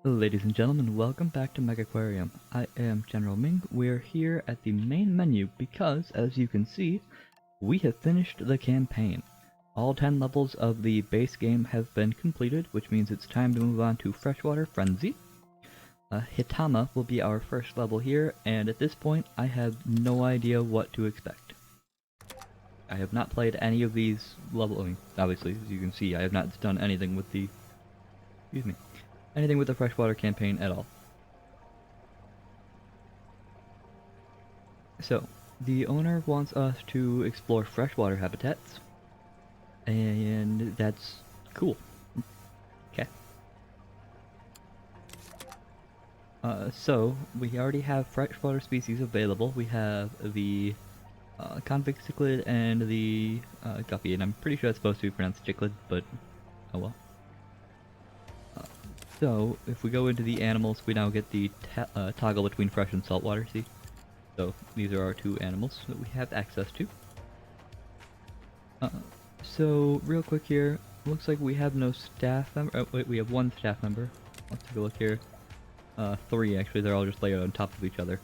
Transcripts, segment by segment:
Ladies and gentlemen, welcome back to Megaquarium. I am GeneralMing. We're here at the main menu because, as you can see, we have finished the campaign. All 10 levels of the base game have been completed, which means it's time to move on to Freshwater Frenzy. Hitama will be our first level here, and at this point, I have no idea what to expect. I have not played any of these levels. I mean, obviously, as you can see, I have not done anything with the... anything with the Freshwater campaign at all. So, the owner wants us to explore freshwater habitats, and that's cool. Okay. So, we already have freshwater species available. We have the convict cichlid and the guppy, and I'm pretty sure it's supposed to be pronounced cichlid, but oh well. So, if we go into the animals, we now get the toggle between fresh and saltwater, see? So, these are our two animals that we have access to. So, real quick here, looks like we have no staff member. Oh, wait, we have one staff member. Let's take a look here. Three, actually, they're all just layered on top of each other.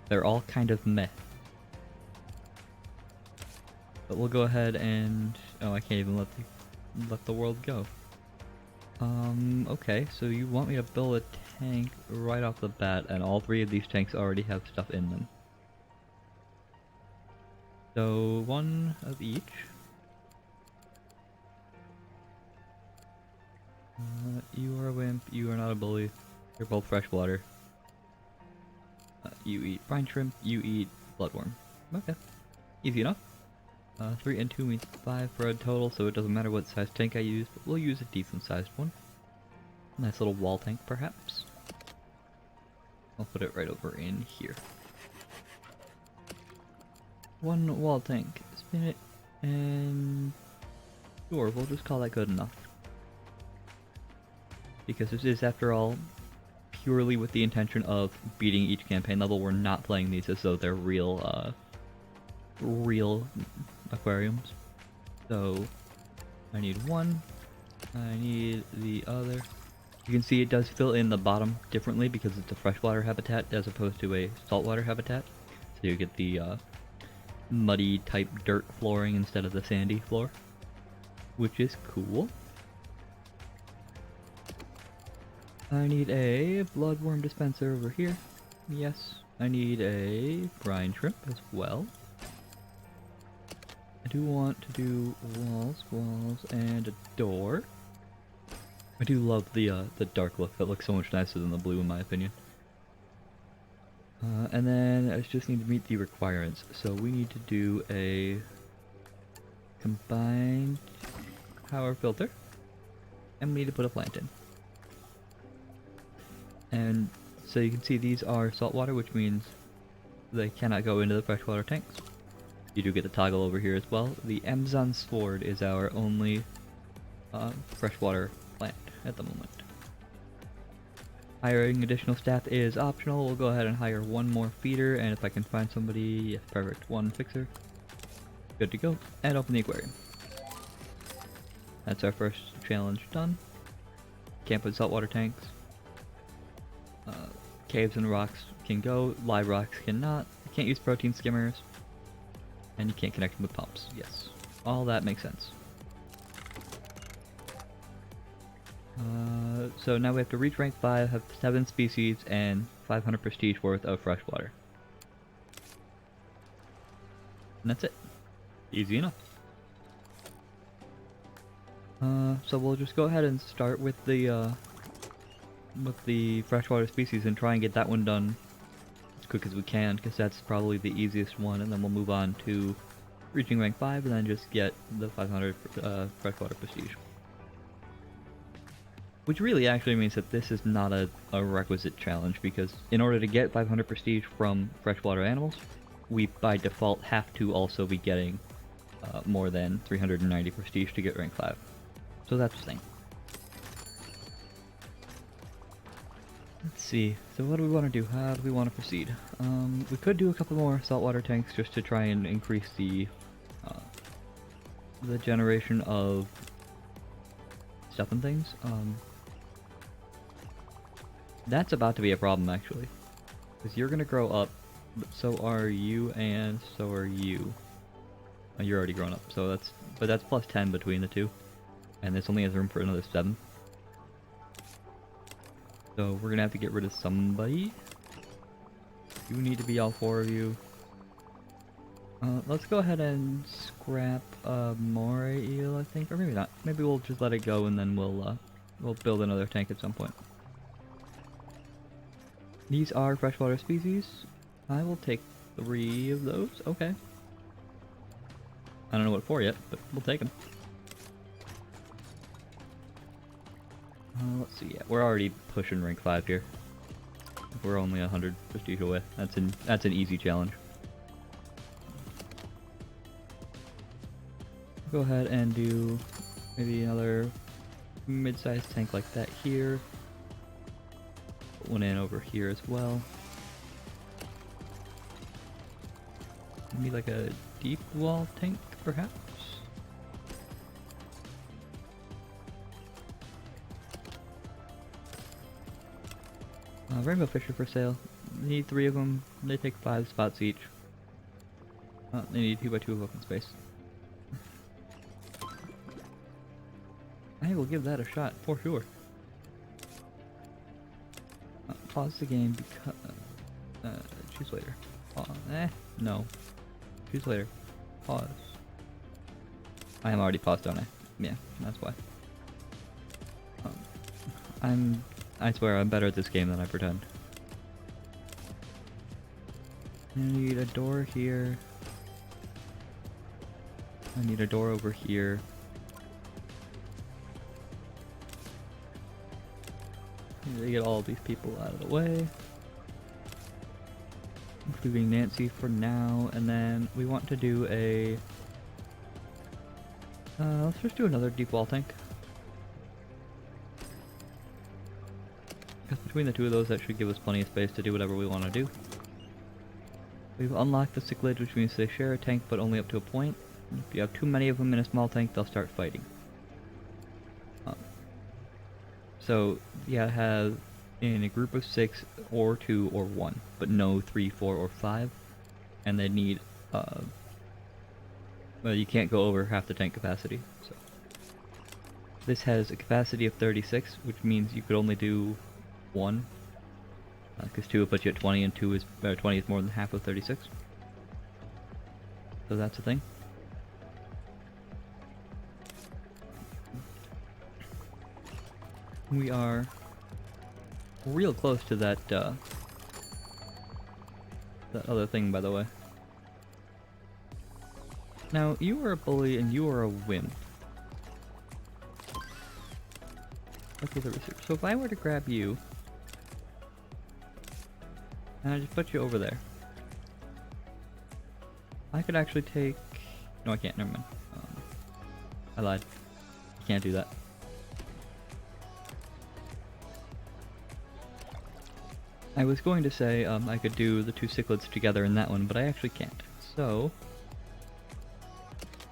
They're all kind of meh. But we'll go ahead and... oh, I can't even let the world go. Okay, so you want me to build a tank right off the bat, and all three of these tanks already have stuff in them. So, one of each. You are a wimp, you are not a bully. You're both freshwater. You eat brine shrimp, you eat bloodworm. Okay, easy enough. 3 and 2 means 5 for a total, so it doesn't matter what size tank I use, but we'll use a decent sized one. Nice little wall tank, perhaps. I'll put it right over in here. One wall tank. Spin it, and... sure, we'll just call that good enough. Because this is, after all, purely with the intention of beating each campaign level. We're not playing these as though they're real aquariums. So, I need one. I need the other. You can see it does fill in the bottom differently because it's a freshwater habitat as opposed to a saltwater habitat. So you get the muddy type dirt flooring instead of the sandy floor, which is cool. I need a bloodworm dispenser over here. Yes. I need a brine shrimp as well. I do want to do walls, and a door. I do love the dark look. That looks so much nicer than the blue in my opinion. And then I just need to meet the requirements. So we need to do a combined power filter, and we need to put a plant in. And so you can see these are saltwater, which means they cannot go into the freshwater tanks. You do get the toggle over here as well. The Amazon Sword is our only freshwater plant at the moment. Hiring additional staff is optional. We'll go ahead and hire one more feeder, and if I can find somebody, yes, perfect, one fixer. Good to go, and open the aquarium. That's our first challenge done. Can't put saltwater tanks. Caves and rocks can go, live rocks cannot. You can't use protein skimmers. And you can't connect them with pumps. Yes. All that makes sense. So now we have to reach rank 5, have 7 species, and 500 prestige worth of freshwater. And that's it. Easy enough. So we'll just go ahead and start with the freshwater species and try and get that one done as quick as we can, because that's probably the easiest one, and then we'll move on to reaching rank 5 and then just get the 500 freshwater prestige. Which really actually means that this is not a requisite challenge, because in order to get 500 prestige from freshwater animals, we by default have to also be getting more than 390 prestige to get rank 5. So that's the thing. Let's see, so what do we want to do? How do we want to proceed? We could do a couple more saltwater tanks just to try and increase the generation of stuff and things. That's about to be a problem, actually. Because you're gonna grow up, but so are you, and so are you. Oh, you're already grown up, so that's plus 10 between the two. And this only has room for another 7. So we're gonna have to get rid of somebody. You need to be all 4 of you. Let's go ahead and scrap moray eel, I think, or maybe not. Maybe we'll just let it go and then we'll build another tank at some point. These are freshwater species. I will take 3 of those. Okay. I don't know what for yet, but we'll take them. Let's see. Yeah, we're already pushing rank 5 here. We're only 100 prestige away. That's an easy challenge. Go ahead and do maybe another mid-sized tank like that here. Put one in over here as well. Maybe like a deep wall tank, perhaps? Rainbow fish are for sale. They need 3 of them. They take 5 spots each. They need 2 by 2 of open space. I will give that a shot for sure. Pause the game because choose later. No. Choose later. Pause. I am already paused, don't I? Yeah, that's why. I swear I'm better at this game than I pretend. I need a door here. I need a door over here. I need to get all these people out of the way. Including Nancy for now, and then we want to do a... let's just do another deep wall tank. Because between the 2 of those, that should give us plenty of space to do whatever we want to do. We've unlocked the cichlids, which means they share a tank, but only up to a point. If you have too many of them in a small tank, they'll start fighting. So, yeah, have in a group of 6, or 2, or 1, but no 3, 4, or 5. And they need, well, you can't go over half the tank capacity, so. This has a capacity of 36, which means you could only do 1. Because 2 will put you at 20, and 20 is more than half of 36. So that's a thing. We are real close to that, that other thing, by the way. Now, you are a bully and you are a wimp. Okay, the research. So if I were to grab you, and I just put you over there, I could actually take... No, I can't, never mind. I lied. You can't do that. I was going to say I could do the 2 cichlids together in that one, but I actually can't. So,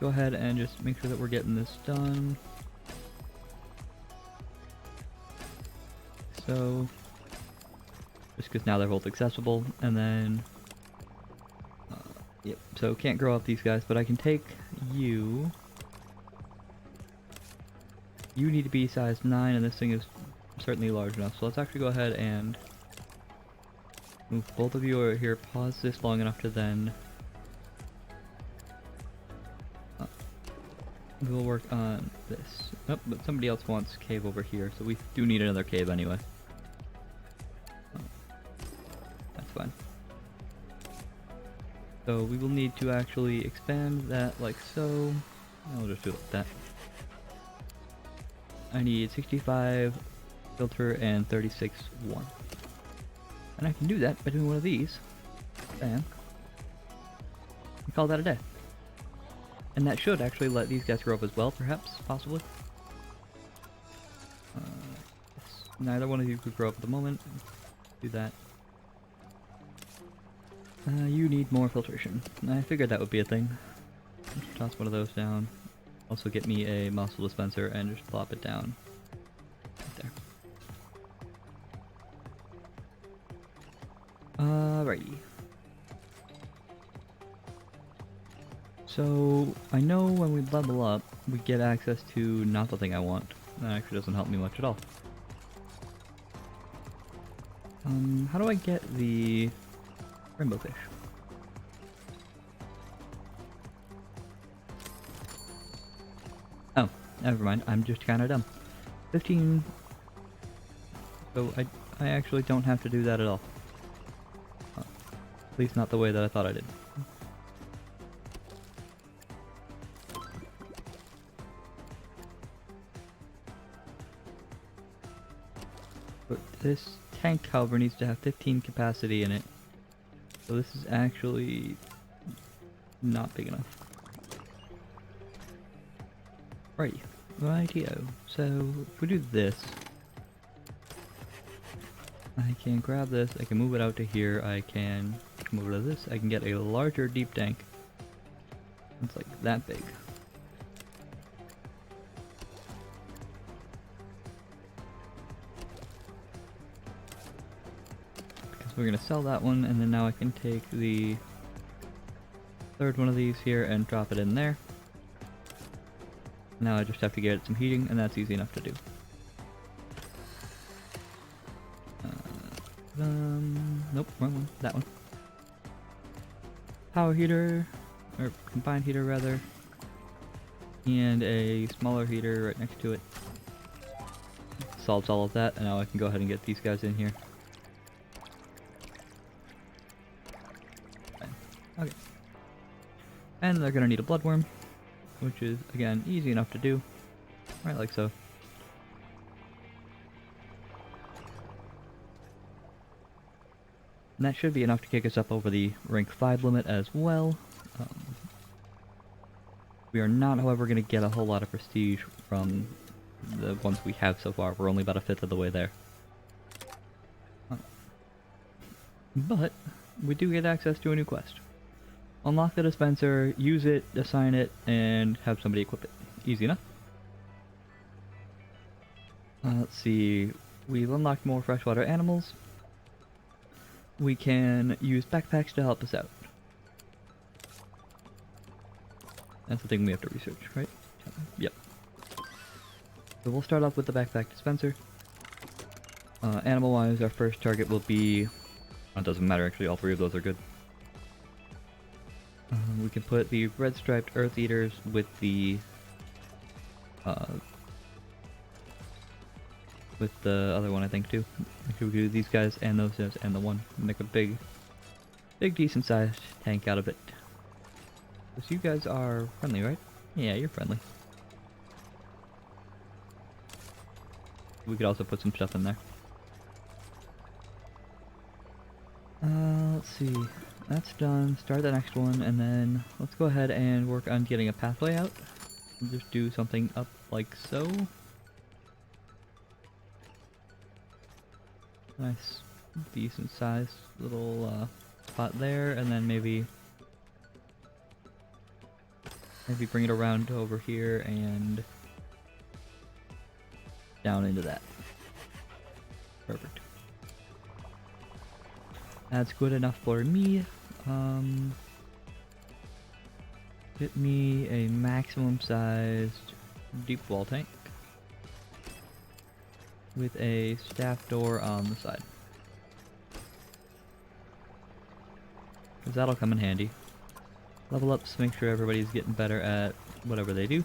go ahead and just make sure that we're getting this done. So, just because now they're both accessible, and then, yep, so can't grow up these guys, but I can take you. You need to be size 9, and this thing is certainly large enough, so let's actually go ahead and move both of you over here, pause this long enough to then... we'll work on this. Oh, but somebody else wants cave over here, so we do need another cave anyway. That's fine. So we will need to actually expand that like so. I'll just do it like that. I need 65 filter and 36 1. And I can do that by doing one of these. Bam. And call that a day. And that should actually let these guys grow up as well, perhaps, possibly. Neither one of you could grow up at the moment. Do that. You need more filtration. I figured that would be a thing. Just toss one of those down. Also get me a muscle dispenser and just plop it down. Right there. Alrighty. So, I know when we level up, we get access to not the thing I want. That actually doesn't help me much at all. How do I get the rainbow fish? Oh, never mind. I'm just kind of dumb. 15. So I actually don't have to do that at all. At least not the way that I thought I did. But this tank, however, needs to have 15 capacity in it. So this is actually not big enough. Rightio. So if we do this, I can grab this, I can move it out to here, I can come over to this, I can get a larger deep tank. It's like that big. Because we're gonna sell that one, and then now I can take the third one of these here and drop it in there. Now I just have to get it some heating, and that's easy enough to do. Nope, wrong one. That one. Power heater, or combined heater rather, and a smaller heater right next to it. Solves all of that, and now I can go ahead and get these guys in here. Okay. And they're gonna need a bloodworm, which is, again, easy enough to do. Right, like so. And that should be enough to kick us up over the rank 5 limit as well. We are not, however, going to get a whole lot of prestige from the ones we have so far. We're only about a fifth of the way there. But we do get access to a new quest. Unlock the dispenser, use it, assign it, and have somebody equip it. Easy enough. Let's see. We've unlocked more freshwater animals. We can use backpacks to help us out. That's the thing we have to research, right? Yep. So we'll start off with the backpack dispenser. Animal-wise, our first target will be... it doesn't matter actually, all three of those are good. We can put the red-striped earth eaters with the... with the other one, I think, too. We could do these guys and those guys and the one. Make a big decent-sized tank out of it. Because you guys are friendly, right? Yeah, you're friendly. We could also put some stuff in there. Let's see. That's done. Start the next one, and then let's go ahead and work on getting a pathway out. We'll just do something up like so. Nice, decent sized little spot there, and then maybe bring it around over here and down into that. Perfect. That's good enough for me. Get me a maximum sized deep wall tank with a staff door on the side. Because that'll come in handy. Level ups, make sure everybody's getting better at whatever they do.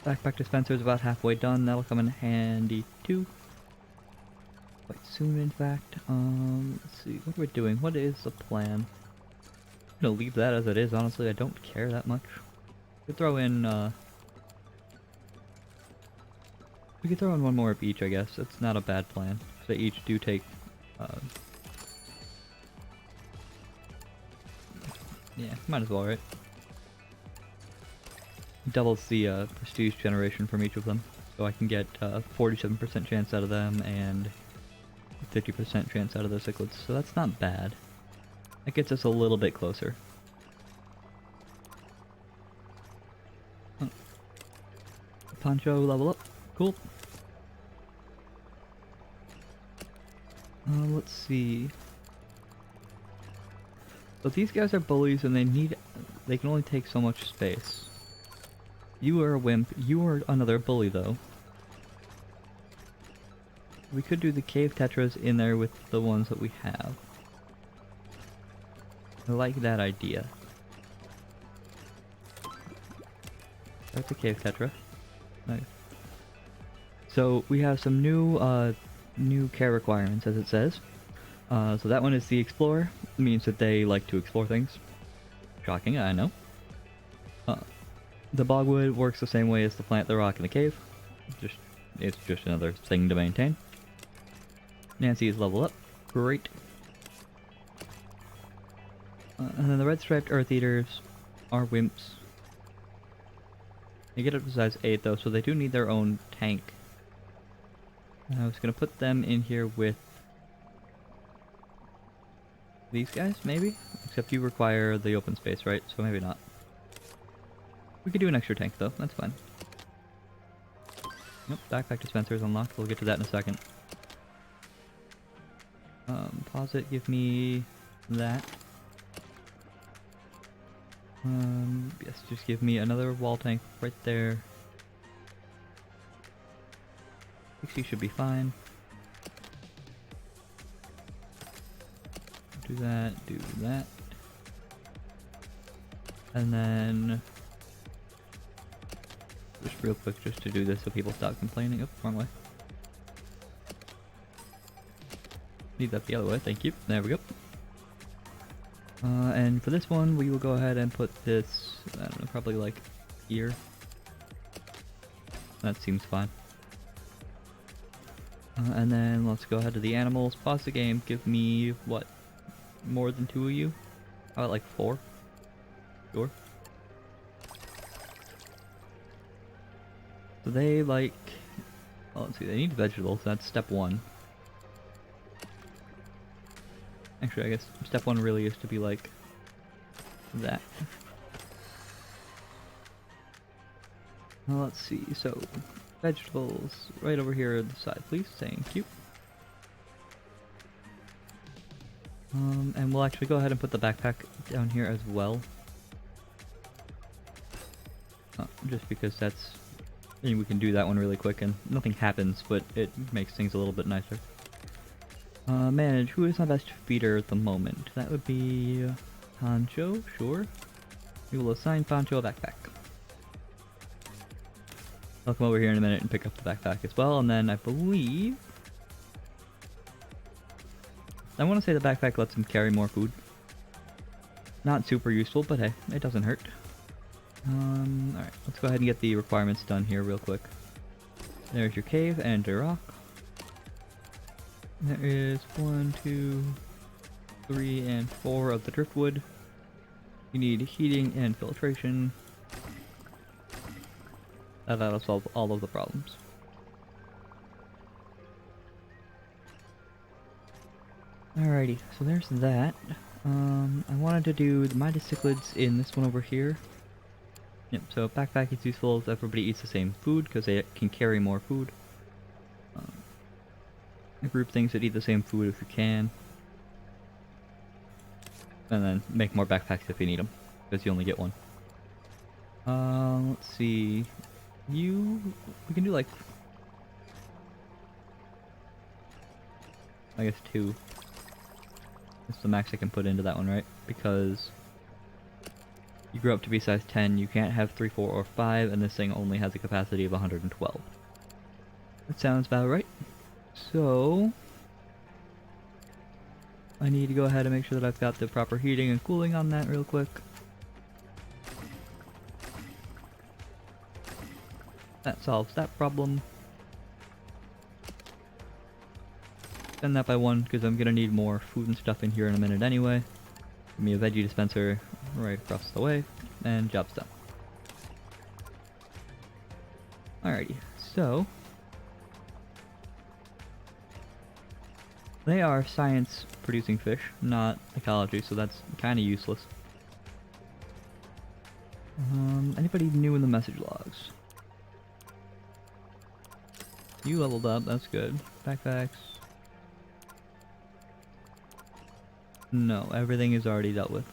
Backpack dispenser is about halfway done, that'll come in handy too. Quite soon, in fact. Let's see, what are we doing? What is the plan? I'm gonna leave that as it is, honestly, I don't care that much. We could throw in, we could throw in one more of each, I guess. It's not a bad plan. They each do take, yeah, might as well, right? Doubles the prestige generation from each of them. So I can get 47% chance out of them and 50% chance out of the cichlids. So that's not bad. That gets us a little bit closer. Poncho level up. Cool. Let's see. So these guys are bullies and they can only take so much space. You are a wimp, you are another bully though. We could do the cave tetras in there with the ones that we have. I like that idea. That's a cave tetra. Nice. So we have some new care requirements, as it says. So that one is the explorer. It means that they like to explore things. Shocking, I know. The bogwood works the same way as the plant, the rock, and the cave. It's just another thing to maintain. Nancy is level up. Great. And then the red striped earth eaters are wimps. They get up to size 8 though, so they do need their own tank. I was gonna put them in here with these guys, maybe? Except you require the open space, right? So maybe not. We could do an extra tank though, that's fine. Nope, backpack dispenser is unlocked, we'll get to that in a second. Pause it, give me that. Yes, just give me another wall tank right there. 60 should be fine. Do that. And then just real quick, just to do this so people stop complaining. Oh, wrong way. Need that the other way, thank you. There we go. And for this one, we will go ahead and put this, I don't know, probably like here. That seems fine. And then let's go ahead to the animals, pause the game, give me, what, more than 2 of you? How about like 4? Sure. So they like, well, let's see, they need vegetables, that's step 1. Actually, I guess step 1 really is to be like that. Well, let's see, so vegetables right over here on the side, please. Thank you. And we'll actually go ahead and put the backpack down here as well. Just because that's, I mean, we can do that one really quick and nothing happens, but it makes things a little bit nicer. Manage, who is my best feeder at the moment? That would be Pancho, sure. We will assign Pancho a backpack. I'll come over here in a minute and pick up the backpack as well, and then I believe... I want to say the backpack lets him carry more food. Not super useful, but hey, it doesn't hurt. Alright, let's go ahead and get the requirements done here real quick. There's your cave and your rock. There is 1, 2, 3, and 4 of the driftwood. You need heating and filtration. That'll solve all of the problems. Alrighty, so there's that. I wanted to do the Midas cichlids in this one over here. Yep, so backpack is useful if everybody eats the same food, because they can carry more food. Group things that eat the same food if you can. And then make more backpacks if you need them, because you only get one. Let's see. We can do like, I guess 2. That's the max I can put into that one, right? Because you grow up to be size 10, you can't have 3, 4, or 5, and this thing only has a capacity of 112. That sounds about right. So, I need to go ahead and make sure that I've got the proper heating and cooling on that real quick. That solves that problem. Extend that by 1 because I'm gonna need more food and stuff in here in a minute anyway. Give me a veggie dispenser right across the way, and job's done. Alrighty, so they are science producing fish, not ecology, so that's kinda useless. Anybody new in the message logs? You leveled up, that's good. Backpacks. No, everything is already dealt with.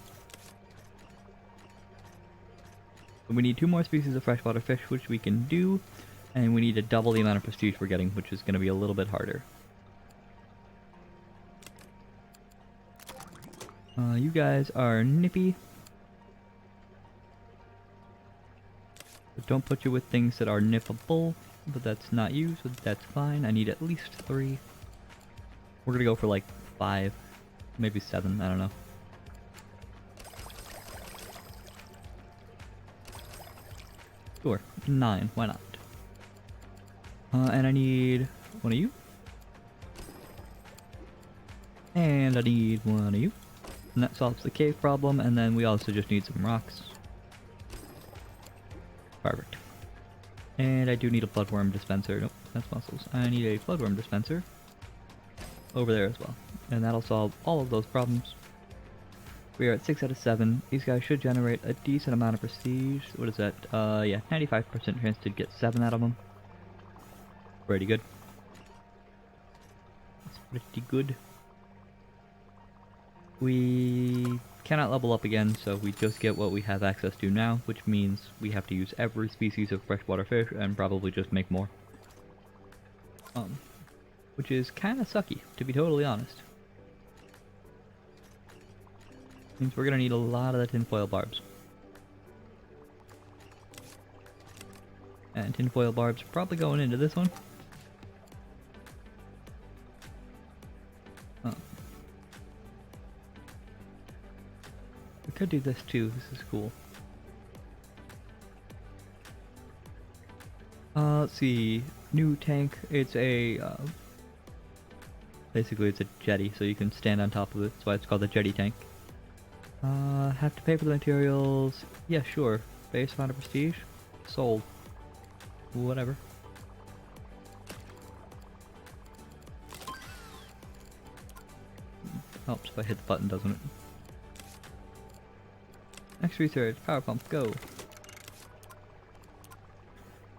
We need 2 more species of freshwater fish, which we can do, and we need to double the amount of prestige we're getting, which is going to be a little bit harder. You guys are nippy. But don't put you with things that are nippable, but that's not you, so that's fine. I need at least 3. We're gonna go for like 5, maybe 7, I don't know. Sure, 9, why not? And I need 1 of you. And I need 1 of you. And that solves the cave problem, and then we also just need some rocks. Perfect. And I do need a bloodworm dispenser. Nope, that's mussels. I need a bloodworm dispenser over there as well. And that'll solve all of those problems. We are at 6 out of 7. These guys should generate a decent amount of prestige. What is that? Yeah, 95% chance to get 7 out of them. Pretty good. That's pretty good. We cannot level up again, so we just get what we have access to now, which means we have to use every species of freshwater fish and probably just make more. Which is kinda sucky, to be totally honest. Means we're gonna need a lot of the tinfoil barbs. And tinfoil barbs are probably going into this one. We could do this too, this is cool. Let's see, new tank, it's a, basically it's a jetty, so you can stand on top of it, that's why it's called the jetty tank. Have to pay for the materials, yeah sure, base amount of prestige, sold, whatever. Helps if I hit the button, doesn't it? Next research, power pump, go.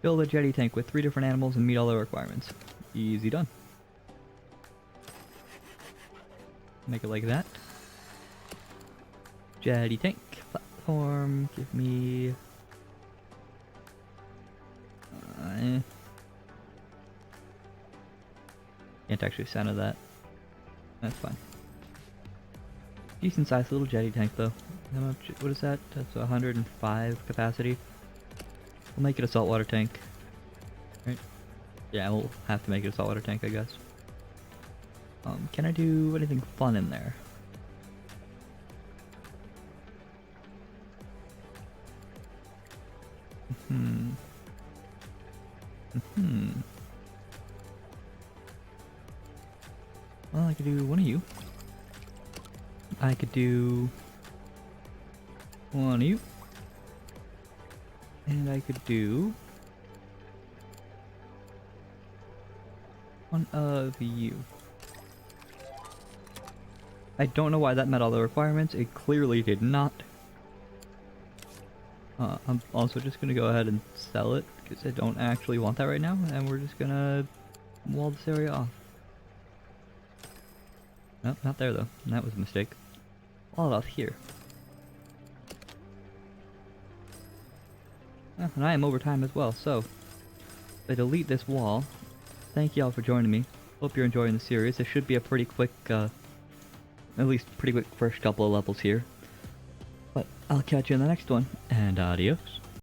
Build a jetty tank with 3 different animals and meet all the requirements. Easy done. Make it like that. Jetty tank, platform, give me... Can't actually center that. That's fine. Decent sized little jetty tank though. How much, what is that? That's 105 capacity. We'll make it a saltwater tank. Right? Yeah, we'll have to make it a saltwater tank, I guess. Can I do anything fun in there? Well, I could do 1 of you. I could do 1 of you. And I could do 1 of you. I don't know why that met all the requirements. It clearly did not. I'm also just gonna go ahead and sell it because I don't actually want that right now, and we're just gonna wall this area off. Nope, not there though. That was a mistake. Wall it off here. And I am over time as well, so I delete this wall. Thank you all for joining me. Hope you're enjoying the series. This should be a pretty quick, at least pretty quick first couple of levels here. But I'll catch you in the next one, and adios.